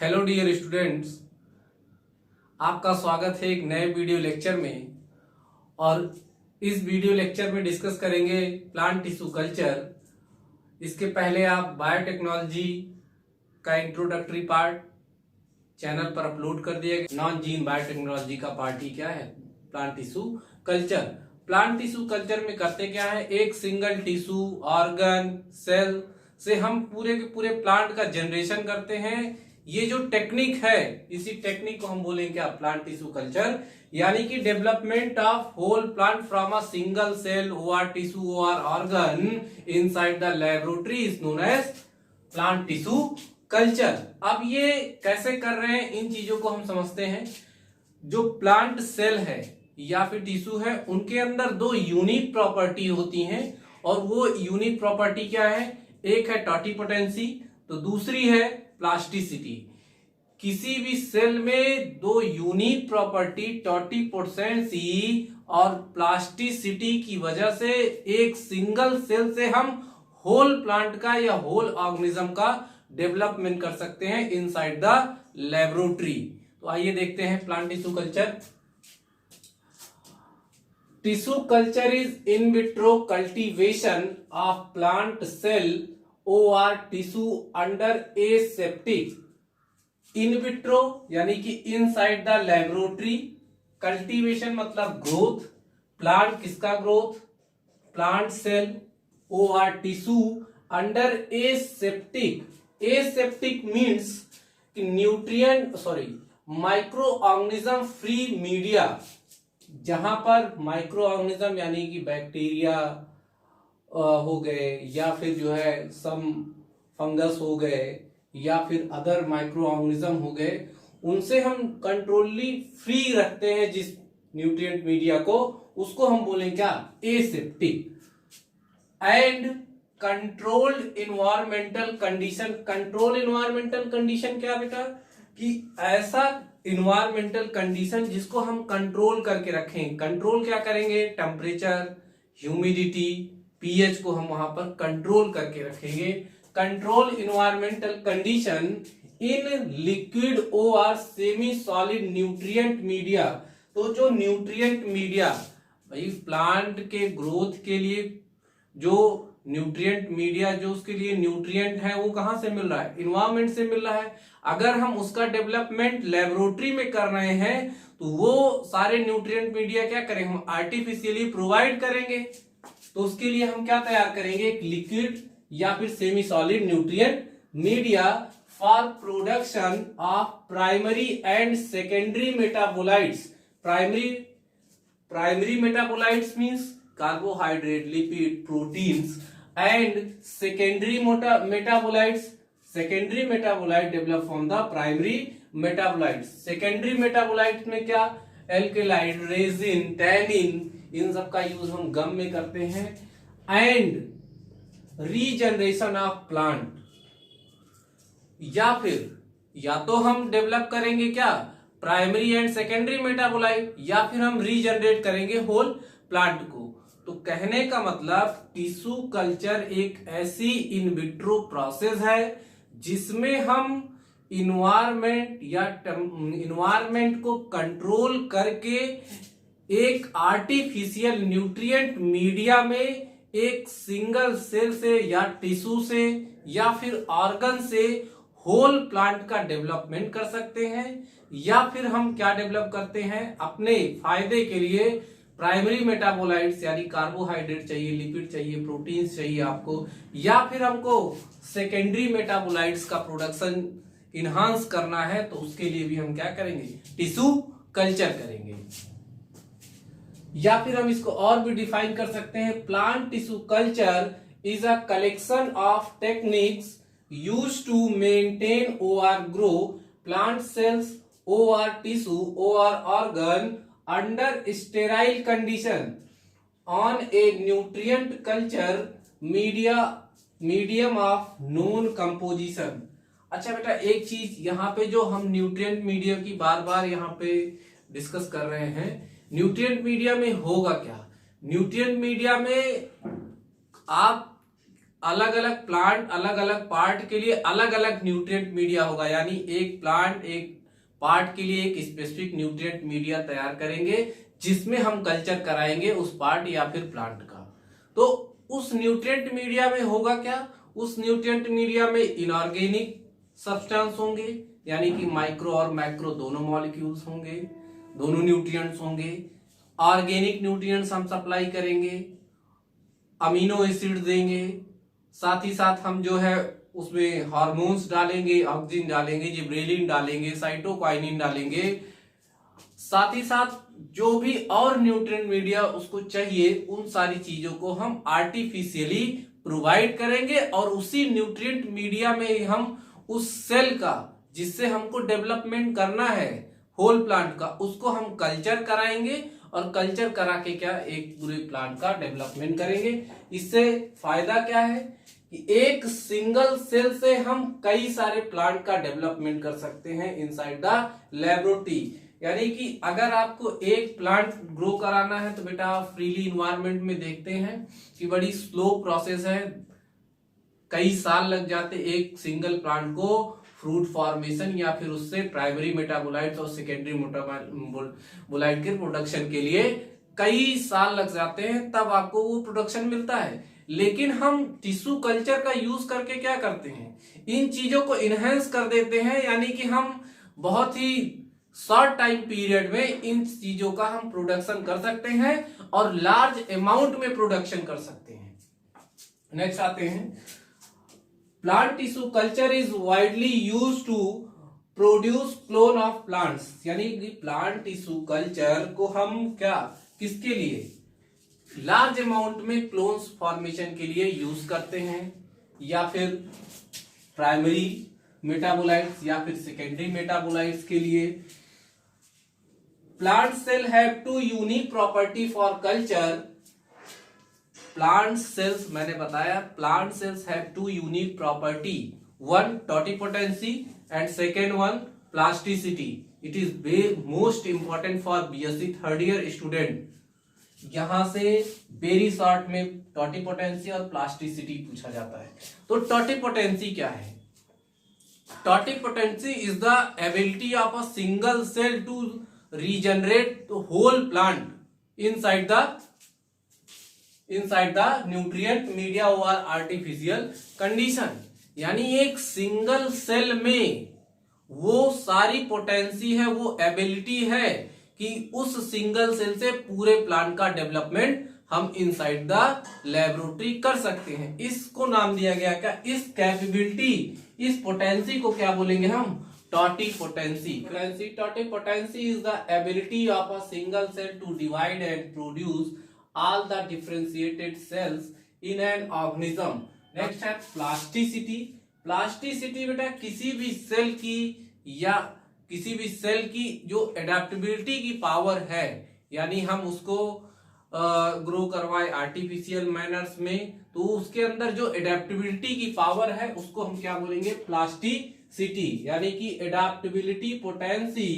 Hello dear students, आपका स्वागत है एक नए वीडियो लेक्चर में। और इस वीडियो लेक्चर में डिस्कस करेंगे प्लांट टिश्यू कल्चर। इसके पहले आप बायोटेक्नोलॉजी का इंट्रोडक्टरी पार्ट चैनल पर अपलोड कर दिया गया। नॉन जीन बायोटेक्नोलॉजी का पार्ट ही क्या है, plant tissue culture. Plant tissue culture में करते क्या है, एक सिंगल टिश्यू ऑर्गन सेल से हम पूरे के पूरे प्लांट का जनरेशन करते हैं। ये जो टेक्निक है, इसी टेक्निक को हम बोलेंगे क्या, प्लांट टिश्यू कल्चर। यानी कि development of whole plant from a single cell और टिश्यू और organ inside the laboratory is known as plant tissue culture. अब ये कैसे कर रहे हैं, इन चीजों को हम समझते हैं। जो प्लांट सेल है या फिर टिश्यू है, उनके अंदर दो यूनिक प्रॉपर्टी होती हैं। और वो यूनिक प्रॉपर्टी क्या है, एक है टॉटिपोटेंसी, तो दूसरी है प्लास्टिसिटी। किसी भी सेल में दो यूनिक प्रॉपर्टी टॉटिपोटेंसी और प्लास्टिसिटी की वजह से एक सिंगल सेल से हम होल प्लांट का या होल ऑर्गेनिज्म का डेवलपमेंट कर सकते हैं इनसाइड द लेबोरेटरी। तो आइए देखते हैं plant tissue culture. Tissue culture is in vitro cultivation of plant cell और tissue under aseptic. In vitro यानी कि इनसाइड द लेबोरेटरी, कल्टीवेशन मतलब ग्रोथ, प्लांट किसका ग्रोथ, प्लांट सेल और tissue under aseptic. Aseptic means nutrient micro organism free media, जहां पर micro organism यानी कि बैक्टीरिया हो गए या फिर जो है सम फंगस हो गए या फिर अदर माइक्रो ऑर्गेनिज्म हो गए, उनसे हम कंट्रोली फ्री रखते हैं जिस न्यूट्रिएंट मीडिया को, उसको हम बोलेंगे क्या, aseptic. And controlled environmental condition. Control environmental condition क्या बेटा, कि ऐसा इन्वायरमेंटल कंडीशन जिसको हम कंट्रोल करके रखें। कंट्रोल क्या करेंगे, टेम्परेचर, ह्यूमिडिटी, पीएच को हम वहां पर कंट्रोल करके रखेंगे। Control environmental condition in liquid और सेमी सॉलिड न्यूट्रिएंट मीडिया। तो जो न्यूट्रिएंट मीडिया, भाई प्लांट के ग्रोथ के लिए जो न्यूट्रिएंट मीडिया, जो उसके लिए न्यूट्रिएंट है, वो कहां से मिल रहा है, इन्वायरमेंट से मिल रहा है। अगर हम उसका डेवलपमेंट लेबोरेटरी में कर रहे हैं तो वो सारे न्यूट्रिएंट मीडिया क्या करेंगे, हम आर्टिफिशियली प्रोवाइड करेंगे। तो उसके लिए हम क्या तैयार करेंगे, एक लिक्विड या फिर semi solid nutrient media for production of primary and secondary metabolites. Primary metabolites means carbohydrate, lipid, proteins, and secondary metabolites. Secondary metabolite develop from the primary metabolites. Secondary metabolite में क्या, एल्केलाइड, रेजिन, टैनिन, इन सब का use हम गम में करते हैं। And regeneration of plant, या तो हम डेवलप करेंगे क्या, प्राइमरी एंड सेकेंडरी मेटाबोलाइट, या फिर हम रीजनरेट करेंगे होल प्लांट को। तो कहने का मतलब टिश्यू कल्चर एक ऐसी इन विट्रो प्रोसेस है जिसमें हम इन्वायरमेंट को कंट्रोल करके एक आर्टिफिशियल न्यूट्रिएंट मीडिया में एक सिंगल सेल से या टिश्यू से या फिर ऑर्गन से होल प्लांट का डेवलपमेंट कर सकते हैं। या फिर हम क्या डेवलप करते हैं, अपने फायदे के लिए प्राइमरी मेटाबोलाइट्स यानी कार्बोहाइड्रेट चाहिए, लिपिड चाहिए, प्रोटीन्स चाहिए आपको, या फिर हमको सेकेंडरी मेटाबोलाइट्स का प्रोडक्शन इनहांस करना है, तो उसके लिए भी हम क्या करेंगे, टिश्यू कल्चर करेंगे। या फिर हम इसको और भी डिफाइन कर सकते हैं, plant tissue culture is a collection of techniques used to maintain और ग्रो प्लांट सेल्स और टिश्यू और organ under sterile condition on a nutrient culture medium of known composition. अच्छा बेटा, एक चीज यहाँ पे जो हम न्यूट्रिएंट मीडिया की बार बार यहाँ पे डिस्कस कर रहे हैं, न्यूट्रिएंट मीडिया में होगा क्या, न्यूट्रिएंट मीडिया में आप अलग अलग प्लांट अलग अलग पार्ट के लिए अलग अलग न्यूट्रिएंट मीडिया होगा, यानी एक प्लांट एक पार्ट के लिए एक स्पेसिफिक न्यूट्रिएंट मीडिया तैयार करेंगे जिसमें हम कल्चर कराएंगे उस पार्ट या फिर प्लांट का। तो उस न्यूट्रिएंट मीडिया में होगा क्या, उस न्यूट्रिएंट मीडिया में इनऑर्गेनिक सब्सटेंस होंगे, यानी कि माइक्रो और मैक्रो दोनों मॉलिक्यूल्स होंगे, दोनों न्यूट्रिएंट्स होंगे। ऑर्गेनिक न्यूट्रिएंट्स हम सप्लाई करेंगे, अमीनो एसिड देंगे, साथ ही साथ हम जो है उसमें हार्मोन्स डालेंगे, ऑक्सीजन डालेंगे, जिब्रेलिन डालेंगे, साइटोकाइनिन डालेंगे। साथ ही साथ जो भी और न्यूट्रिएंट मीडिया उसको चाहिए उन सारी चीजों को हम आर्टिफिशियली प्रोवाइड करेंगे और उसी न्यूट्रिएंट मीडिया में ही हम उस सेल का जिससे हमको डेवलपमेंट करना है होल प्लांट का उसको हम कल्चर कराएंगे और कल्चर करा के क्या एक पूरे प्लांट का डेवलपमेंट करेंगे। इससे फायदा क्या है कि एक सिंगल सेल से हम कई सारे प्लांट का डेवलपमेंट कर सकते हैं इनसाइड द लेबोरेटरी। यानी कि अगर आपको एक प्लांट ग्रो कराना है तो बेटा आप फ्रीली इन्वायरमेंट में देखते हैं कि बड़ी स्लो प्रोसेस है, कई साल लग जाते एक सिंगल प्लांट को फ्रूट फॉर्मेशन या फिर उससे प्राइमरी मेटाबोलाइट्स और सेकेंडरी मेटाबोलाइट के प्रोडक्शन के लिए कई साल लग जाते हैं, तब आपको वो प्रोडक्शन मिलता है। लेकिन हम टिश्यू कल्चर का यूज करके क्या करते हैं, इन चीजों को इनहेंस कर देते हैं, यानी कि हम बहुत ही शॉर्ट टाइम पीरियड में इन चीजों का हम प्रोडक्शन कर सकते हैं और लार्ज अमाउंट में प्रोडक्शन कर सकते हैं। नेक्स्ट आते हैं, plant tissue culture is widely used to produce clone of plants. यानी कि प्लांट टिश्यू कल्चर को हम क्या किसके लिए लार्ज अमाउंट में क्लोन्स फॉर्मेशन के लिए यूज करते हैं, या फिर प्राइमरी मेटाबोलाइट्स या फिर सेकेंडरी मेटाबोलाइट्स के लिए। Plant cell have two unique property for culture. Plant cells मैंने बताया plant cells have two unique property, one totipotency and second one plasticity. It is most important for BSc third year student. यहां से very short में totipotency और plasticity पूछा जाता है। तो टोटिपोटेंसी क्या है, totipotency is the ability of a single cell to regenerate whole plant inside the nutrient media or artificial condition। यानी एक सिंगल सेल में वो सारी पोटेंसी है, वो एबिलिटी है कि उस सिंगल सेल से पूरे प्लांट का डेवलपमेंट हम इनसाइड द लेबोरेटरी कर सकते हैं। इसको नाम दिया गया क्या, इस कैपेबिलिटी इस पोटेंसी को क्या बोलेंगे हम, totipotency. Totipotency is the ability of a single cell to divide and produce all the differentiated cells in an organism। Next है प्लास्टिसिटी। प्लास्टिसिटी बेटा किसी भी सेल की या किसी भी सेल की जो एडेप्टेबिलिटी की पावर है, यानी हम उसको ग्रो करवाए आर्टिफिशियल मैनर्स में, तो उसके अंदर जो एडेप्टेबिलिटी की पावर है उसको हम क्या बोलेंगे, प्लास्टिसिटी। यानी कि adaptability potency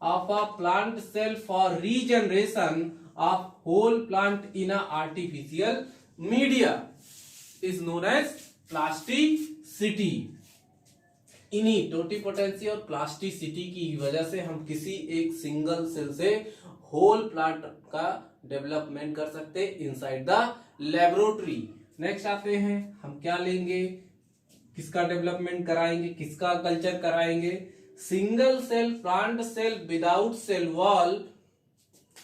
of a plant cell for regeneration of whole plant in a artificial media is known as plasticity। इन्हीं टोटिपोटेंसी और प्लास्टिसिटी की वजह से हम किसी एक सिंगल सेल से होल प्लांट का डेवलपमेंट कर सकते इनसाइड द लेबोरेटरी। नेक्स्ट आते हैं, हम क्या लेंगे, किसका डेवलपमेंट कराएंगे, किसका कल्चर कराएंगे, single cell plant cell without cell wall.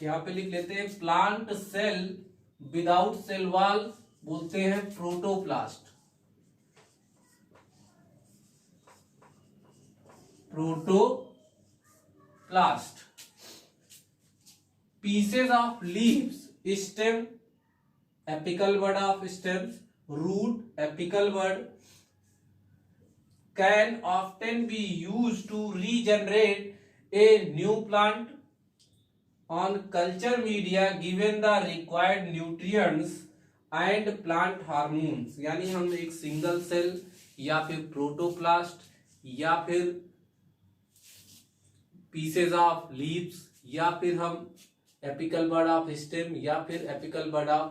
यहां पे लिख लेते हैं plant cell without cell wall बोलते हैं protoplast. Protoplast pieces of leaves, stem, apical bud of stems, root, apical bud can often be used to regenerate a new plant on culture media given the required nutrients and plant hormones। यानी हम एक single cell या फिर protoplast या फिर pieces of leaves या फिर हम एपिकल बड ऑफ स्टेम या फिर एपिकल बड ऑफ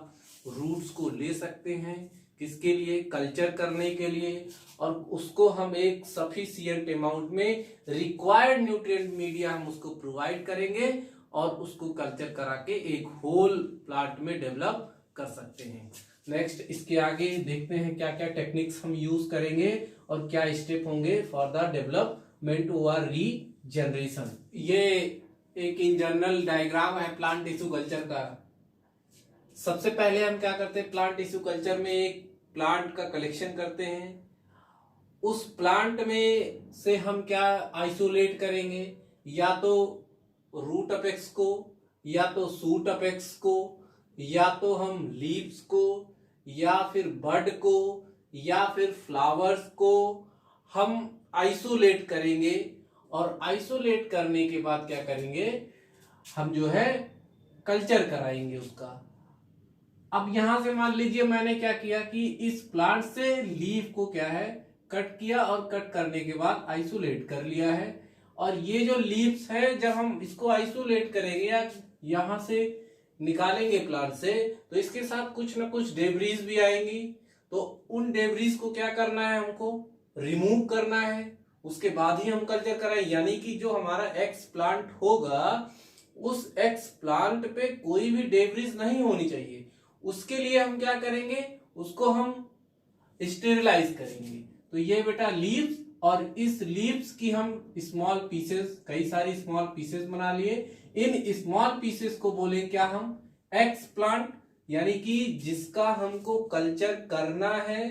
रूट्स को ले सकते हैं, किसके लिए? कल्चर करने के लिए। और उसको हम एक सफिशिएंट अमाउंट में रिक्वायर्ड न्यूट्रिएंट मीडिया हम उसको प्रोवाइड करेंगे और उसको कल्चर करा के एक होल प्लांट में डेवलप कर सकते हैं। नेक्स्ट इसके आगे देखते हैं क्या क्या टेक्निक्स हम यूज करेंगे और क्या स्टेप होंगे फॉर द डेवलपमेंट और रीजनरेशन। ये एक इन जनरल डायग्राम है प्लांट टिश्यू कल्चर का। सबसे पहले हम क्या करते हैं, प्लांट टिश्यू कल्चर में एक प्लांट का कलेक्शन करते हैं। उस प्लांट में से हम क्या आइसोलेट करेंगे, या तो रूट अपेक्स को, या तो शूट अपेक्स को, या तो हम लीव्स को, या फिर बड को, या फिर फ्लावर्स को हम आइसोलेट करेंगे। और आइसोलेट करने के बाद क्या करेंगे, हम जो है कल्चर कराएंगे उसका। अब यहां से मान लीजिए मैंने क्या किया कि इस प्लांट से लीफ को क्या है कट किया और कट करने के बाद आइसोलेट कर लिया है। और ये जो लीव्स है जब हम इसको आइसोलेट करेंगे या यहां से निकालेंगे प्लांट से, तो इसके साथ कुछ ना कुछ डेब्रीज भी आएंगी। तो उन डेब्रीज को क्या करना है, हमको रिमूव करना है, उसके बाद ही हम कल्चर कराएं। यानी कि जो हमारा एक्स प्लांट होगा उस एक्स प्लांट पे कोई भी डेब्रीज नहीं होनी चाहिए। उसके लिए हम क्या करेंगे, उसको हम स्टेरिलाइज करेंगे। तो ये बेटा लीव्स, और इस लीव्स की हम स्मॉल पीसेस, कई सारी स्मॉल पीसेस बना लिए। इन स्मॉल पीसेस को बोले क्या हम, एक्स प्लांट, यानी कि जिसका हमको कल्चर करना है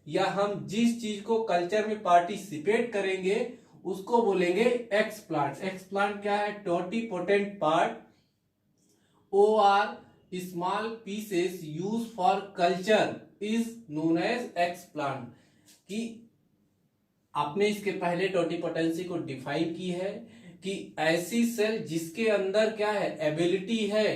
या हम जिस चीज को कल्चर में पार्टिसिपेट करेंगे उसको बोलेंगे एक्स प्लांट। एक्स प्लांट क्या है, totipotent part, OR small pieces use for culture is known as explant. कि आपने इसके पहले टोटिपोटेंसी को डिफाइन की है कि ऐसी सेल जिसके अंदर क्या है, एबिलिटी है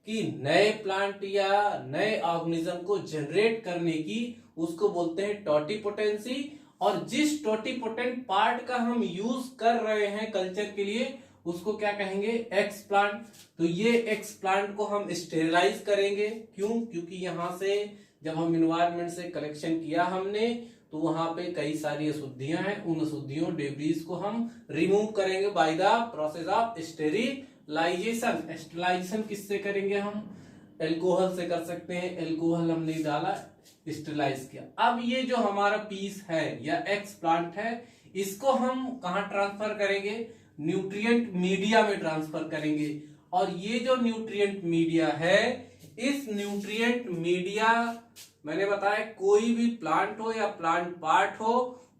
कि नए प्लांट या नए ऑर्गेनिज्म को जनरेट करने की, उसको बोलते हैं टोटिपोटेंसी। और जिस टोटिपोटेंट पार्ट का हम यूज कर रहे हैं कल्चर के लिए उसको क्या कहेंगे, एक्स प्लांट। तो ये एक्स प्लांट को हम स्टेरिलाइज करेंगे। क्यों? क्योंकि यहां से जब हम इन्वायरमेंट से कलेक्शन किया हमने तो वहां पे कई सारी अशुद्धियां हैं, उन अशुद्धियों डेब्रीज को हम रिमूव करेंगे by the process of sterilization. Sterilization किससे करेंगे हम, एल्कोहल से कर सकते हैं। एल्कोहल हमने डाला, स्टेरिलाइज किया। अब ये जो हमारा पीस है या एक्स प्लांट है इसको हम कहां ट्रांसफर करेंगे, न्यूट्रिएंट मीडिया में ट्रांसफर करेंगे। और ये जो न्यूट्रिएंट मीडिया है, इस न्यूट्रिएंट मीडिया मैंने बताया कोई भी प्लांट हो या प्लांट पार्ट हो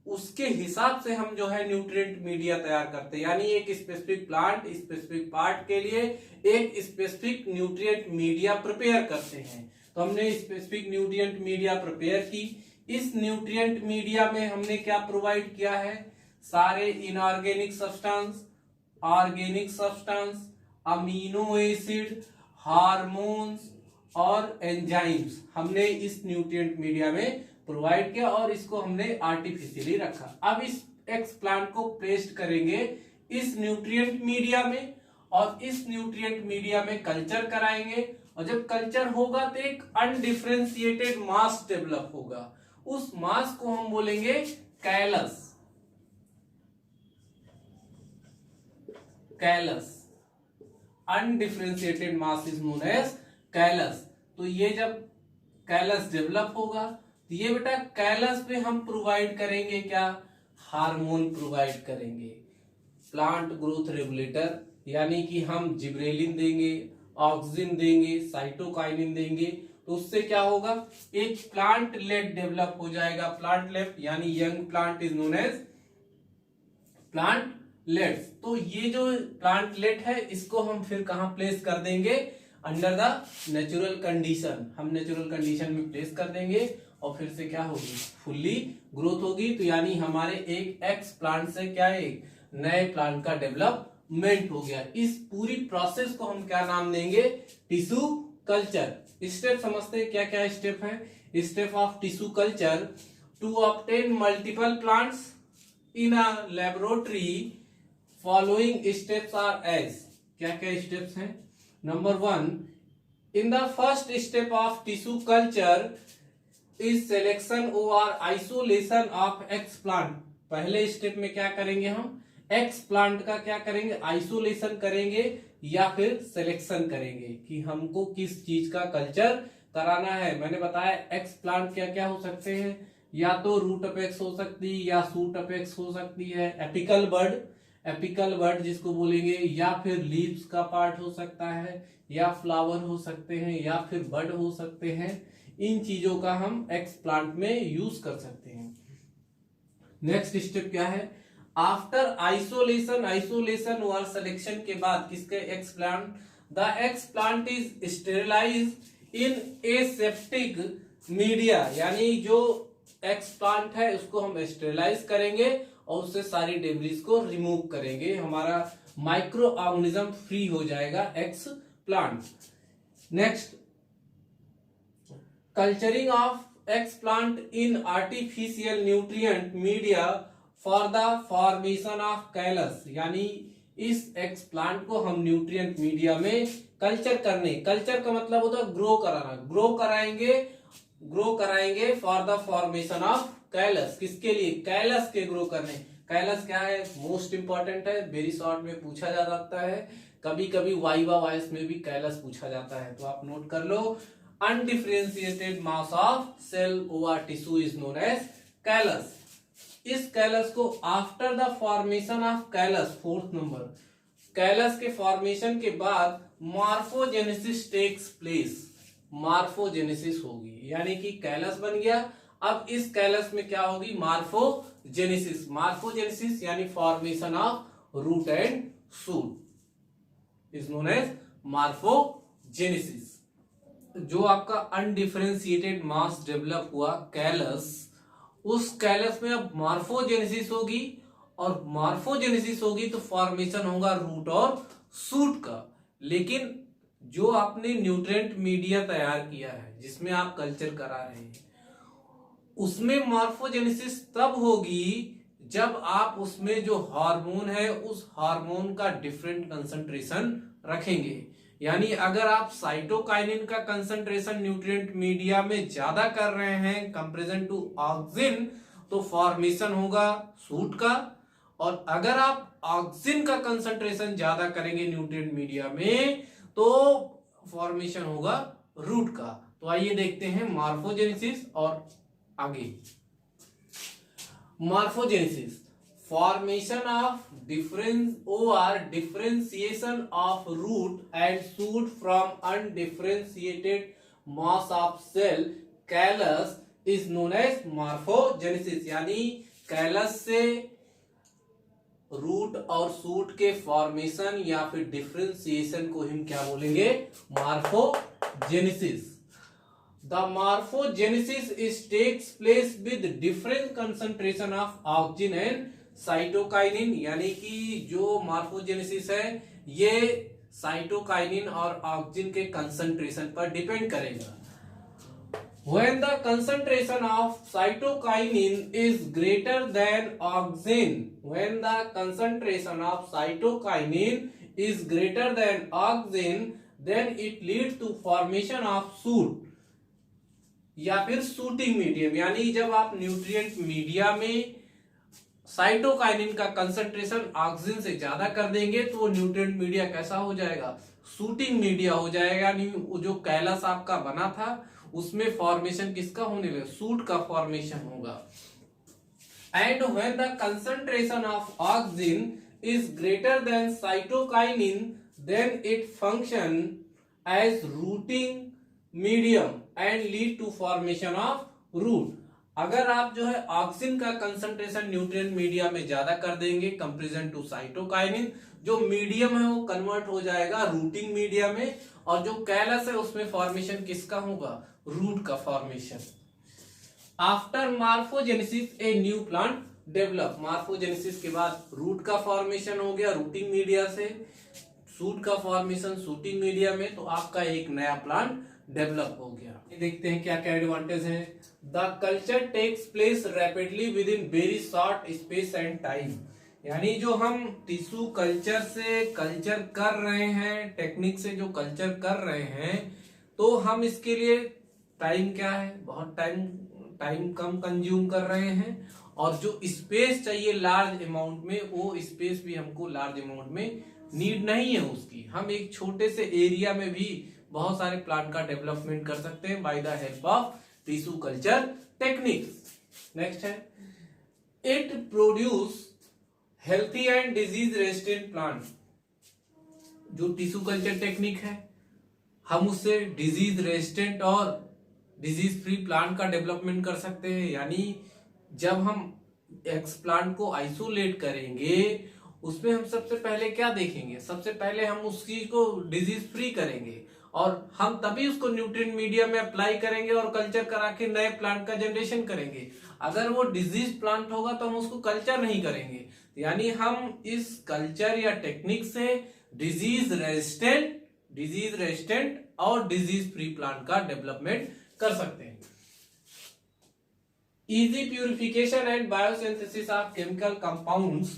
उसके हिसाब से हम जो है न्यूट्रिएंट मीडिया तैयार करते हैं। यानी एक स्पेसिफिक प्लांट स्पेसिफिक पार्ट के लिए एक स्पेसिफिक न्यूट्रिएंट मीडिया प्रिपेयर करते हैं। तो हमने स्पेसिफिक न्यूट्रिएंट मीडिया प्रिपेयर की। इस न्यूट्रिएंट मीडिया में हमने क्या प्रोवाइड किया है, सारे inorganic substance, organic substance, amino acid, hormones और एंजाइम्स हमने इस न्यूट्रिएंट मीडिया में प्रोवाइड किया और इसको हमने आर्टिफिशियली रखा। अब इस एक्स प्लांट को प्लेस्ड करेंगे इस न्यूट्रिएंट मीडिया में और इस न्यूट्रिएंट मीडिया में कल्चर कराएंगे। और जब कल्चर होगा तो एक अनडिफरेंशिएटेड मास डेवलप होगा। उस मास को हम बोलेंगे callus. Callus, undifferentiated mass is known as callus. तो ये जब कैलस डेवलप होगा तो ये बेटा कैलस पे हम प्रोवाइड करेंगे क्या, हार्मोन प्रोवाइड करेंगे, प्लांट ग्रोथ रेगुलेटर। यानी कि हम जिब्रेलिन देंगे, ऑक्सिन देंगे, साइटोकाइनिन देंगे। तो उससे क्या होगा, एक प्लांट लेट डेवलप हो जाएगा। प्लांट लेट यानी young plant is known as plantlets. तो ये जो प्लांट लेट है इसको हम फिर कहां प्लेस कर देंगे, अंडर द नेचुरल कंडीशन। हम नेचुरल कंडीशन में प्लेस कर देंगे और फिर से क्या होगी, फुल्ली ग्रोथ होगी। तो यानी हमारे एक एक्स प्लांट से क्या एक नए प्लांट का डेवलपमेंट हो गया। इस पूरी प्रोसेस को हम क्या नाम देंगे, टिश्यू कल्चर। स्टेप समझते हैं क्या क्या स्टेप है। Step of tissue culture, to obtain multiple plants in a laboratory following steps are as. क्या क्या स्टेप्स हैं, number 1, in the first step of tissue culture is selection और आइसोलेशन ऑफ एक्स प्लांट। पहले step में क्या करेंगे हम, x plant का क्या करेंगे, आइसोलेशन करेंगे या फिर सिलेक्शन करेंगे कि हमको किस चीज का कल्चर कराना है। मैंने बताया एक्स प्लांट क्या क्या हो सकते हैं, या तो रूट अपेक्स हो सकती है या सूट अपेक्स हो सकती है, एपिकल बर्ड जिसको बोलेंगे, या फिर लीव्स का पार्ट हो सकता है, या फ्लावर हो सकते हैं, या फिर बर्ड हो सकते हैं। इन चीजों का हम एक्स प्लांट में यूज कर सकते हैं। नेक्स्ट स्टेप क्या है, आफ्टर आइसोलेशन और सिलेक्शन के बाद किसके, x plant, the x plant is sterilise in aseptic media, यानी जो एक्स प्लांट है उसको हम स्टेरिलाइज करेंगे और उससे सारी डेब्रिस को रिमूव करेंगे, हमारा माइक्रो ऑर्गेनिज्म फ्री हो जाएगा x plant. Next, culturing of x plant in artificial nutrient media for the formation of callus, यानी इस एक्स प्लांट को हम न्यूट्रिएंट मीडिया में कल्चर का मतलब होता है ग्रो कराना, ग्रो कराएंगे for the formation of callus. किसके लिए, कैलस के ग्रो करने। कैलस क्या है, मोस्ट इंपॉर्टेंट है, वेरी शॉर्ट में पूछा जा सकता है, कभी कभी वाइवा वॉइस में भी कैलस पूछा जाता है, तो आप नोट कर लो। Undifferentiated mass of cell over tissue is known as callus. इस कैलस को after the formation of callus, fourth number, callus के फॉर्मेशन के बाद मॉर्फोजेनेसिस टेक्स प्लेस, मॉर्फोजेनेसिस होगी, यानी कि कैलस बन गया, अब इस कैलस में क्या होगी, मॉर्फोजेनेसिस यानी formation of root and shoot is known as morphogenesis. जो आपका अनडिफरेंशिएटेड मास डेवलप हुआ कैलस, उस कैलस में अब मॉर्फोजेनेसिस होगी, और मॉर्फोजेनेसिस होगी तो फॉर्मेशन होगा रूट और शूट का। लेकिन जो आपने न्यूट्रिएंट मीडिया तैयार किया है जिसमें आप कल्चर करा रहे हैं, उसमें मॉर्फोजेनेसिस तब होगी जब आप उसमें जो हार्मोन है उस हार्मोन का डिफरेंट कंसंट्रेशन रखेंगे। यानी अगर आप साइटोकाइनिन का कंसंट्रेशन न्यूट्रिएंट मीडिया में ज्यादा कर रहे हैं कंपैरिजन टू ऑक्सिन, तो फॉर्मेशन होगा सूट का, और अगर आप ऑक्सिन का कंसंट्रेशन ज्यादा करेंगे न्यूट्रिएंट मीडिया में तो फॉर्मेशन होगा रूट का। तो आइए देखते हैं मॉर्फोजेनेसिस और आगे। Morphogenesis, formation of differentiation of root and shoot from undifferentiated mass of cell callus is known as morphogenesis, यानी कैलस से रूट और शूट के फॉर्मेशन या फिर डिफरेंशिएशन को हम क्या बोलेंगे, morphogenesis. The morphogenesis is takes place with different concentration of oxygen and cytokinin, यानी कि जो मॉर्फोजेनेसिस है ये साइटोकाइनिन और ऑक्सिन के कंसंट्रेशन पर डिपेंड करेगा। When the concentration of cytokinin is greater than oxygen, when the concentration of cytokinin is greater than oxygen, then it leads to formation of soot या फिर सूटिंग मीडियम, यानी जब आप nutrient media में cytokinin का concentration oxygen से ज्यादा कर देंगे तो वो न्यूट्रिएंट मीडिया कैसा हो जाएगा, सूटिंग मीडिया हो जाएगा, यानी जो कैलस आपका बना था उसमें फॉर्मेशन किसका होने लगा, सूट का फॉर्मेशन होगा। And when the concentration of oxygen is greater than cytokinin then it function as rooting medium and lead to formation of root. अगर आप जो है ऑक्सीजन का कंसंट्रेशन न्यूट्रिएंट मीडिया में ज्यादा कर देंगे कंपैरिजन टू साइटोकाइनिन, जो मीडियम है वो कन्वर्ट हो जाएगा रूटिंग मीडिया में, और जो कैलस है उसमें फॉर्मेशन किसका होगा, रूट का फॉर्मेशन। आफ्टर मॉर्फोजेनेसिस ए न्यू प्लांट डेवलप, मॉर्फोजेनेसिस के बाद रूट का फॉर्मेशन हो गया रूटिंग मीडिया से, सूट का फॉर्मेशन सूटिंग मीडिया में, तो आपका एक नया प्लांट डेवलप हो गया। देखते हैं क्या क्या एडवांटेज है। The culture takes place rapidly within very short space and time, यानी जो हम टिश्यू कल्चर से कल्चर कर रहे हैं, टेक्निक से जो कल्चर कर रहे हैं, तो हम इसके लिए टाइम क्या है, बहुत टाइम टाइम कम कंज्यूम कर रहे हैं, और जो स्पेस चाहिए लार्ज अमाउंट में, वो स्पेस भी हमको लार्ज अमाउंट में नीड नहीं है उसकी। हम एक छोटे से एरिया में भी बहुत सारे प्लांट का डेवलपमेंट कर सकते हैं by the help of tissue culture technique. Next है, it produce healthy and disease resistant plant. जो टिश्यू कल्चर टेक्निक है, हम उससे डिजीज रेजिस्टेंट और डिजीज फ्री प्लांट का डेवलपमेंट कर सकते हैं। यानी जब हम एक्स प्लांट को आइसोलेट करेंगे, उसमें हम सबसे पहले क्या देखेंगे, सबसे पहले हम उस चीज को डिजीज फ्री करेंगे, और हम तभी उसको न्यूट्रिएंट मीडिया में अप्लाई करेंगे और कल्चर करा के नए प्लांट का जनरेशन करेंगे। अगर वो डिजीज प्लांट होगा तो हम उसको कल्चर नहीं करेंगे। यानी हम इस कल्चर या टेक्निक से डिजीज रेजिस्टेंट और डिजीज फ्री प्लांट का डेवलपमेंट कर सकते हैं। Easy purification and biosynthesis of chemical compounds.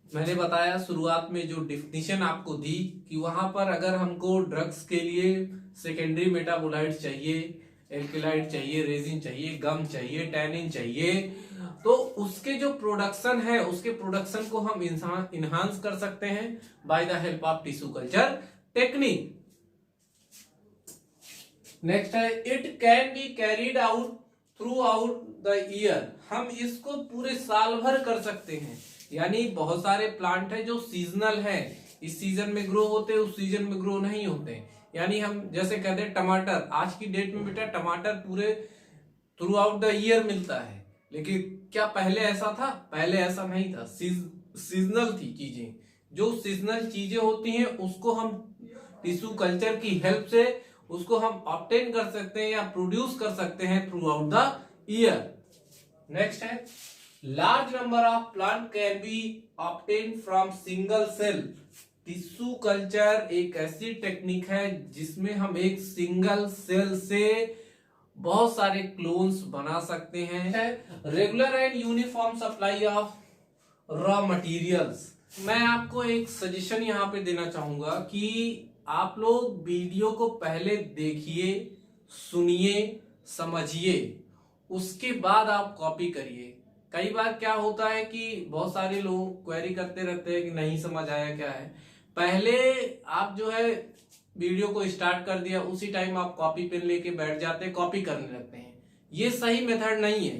मैंने बताया शुरुआत में जो डिफिनीशन आपको दी कि वहां पर अगर हमको ड्रग्स के लिए सेकेंडरी मेटाबोलाइट चाहिए, एल्केलाइड चाहिए, रेजिन चाहिए, गम चाहिए, टैनिन चाहिए, तो उसके जो प्रोडक्शन है, उसके प्रोडक्शन को हम इनहांस कर सकते हैं by the help of tissue culture technique. Next है, it can be carried out throughout the year. हम इसको पूरे साल भर कर सकते हैं। यानी बहुत सारे प्लांट है जो सीजनल है, इस सीजन में ग्रो होते हैं, उस सीजन में ग्रो नहीं होते। यानी हम जैसे कहते हैं टमाटर, आज की डेट में बेटा टमाटर पूरे थ्रू आउट द ईयर मिलता है, लेकिन क्या पहले ऐसा था? पहले ऐसा नहीं था, सीजनल थी चीजें। जो सीजनल चीजें होती हैं उसको हम टिश्यू कल्चर की हेल्प से उसको हम ऑब्टेन कर सकते हैं या प्रोड्यूस कर सकते हैं throughout the year. Next है, large number of plant can be obtain from single cell. Tissue culture एक ऐसी टेक्निक है जिसमें हम एक सिंगल सेल से बहुत सारे क्लोन्स बना सकते हैं। Regular and uniform supply of raw materials. मैं आपको एक सजेशन यहाँ पे देना चाहूंगा कि आप लोग वीडियो को पहले देखिए, सुनिए, समझिए, उसके बाद आप कॉपी करिए। कई बार क्या होता है कि बहुत सारे लोग क्वेरी करते रहते हैं कि नहीं समझ आया क्या है। पहले आप जो है वीडियो को स्टार्ट कर दिया, उसी टाइम आप कॉपी पेन लेके बैठ जाते हैं, कॉपी करने लगते हैं। ये सही मेथड नहीं है।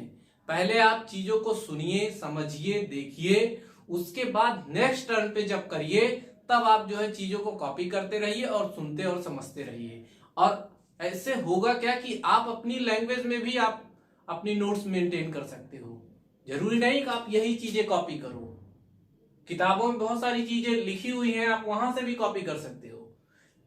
पहले आप चीजों को सुनिए, समझिए, देखिए, उसके बाद नेक्स्ट टर्न पे जब करिए तब आप जो है चीजों को कॉपी करते रहिए और सुनते और समझते रहिए। और ऐसे होगा क्या कि आप अपनी लैंग्वेज में भी आप अपनी नोट्स मेंटेन कर सकते हो। जरूरी नहीं कि आप यही चीजें कॉपी करो, किताबों में बहुत सारी चीजें लिखी हुई हैं, आप वहां से भी कॉपी कर सकते हो।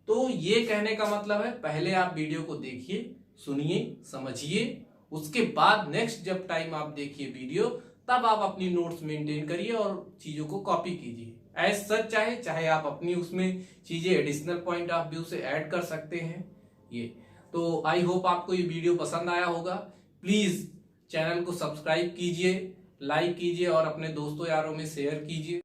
तो ये कहने का मतलब है पहले आप वीडियो को देखिए, सुनिए, समझिए, उसके बाद नेक्स्ट जब टाइम आप देखिए वीडियो तब आप अपनी नोट्स मेंटेन करिए और चीजों को कॉपी कीजिए। एज सच चाहे आप अपनी उसमें चीजें एडिशनल पॉइंट ऑफ व्यू से ऐड कर सकते हैं। ये तो आई होप आपको ये वीडियो पसंद आया होगा। प्लीज चैनल को सब्सक्राइब कीजिए, लाइक कीजिए और अपने दोस्तों यारों में शेयर कीजिए।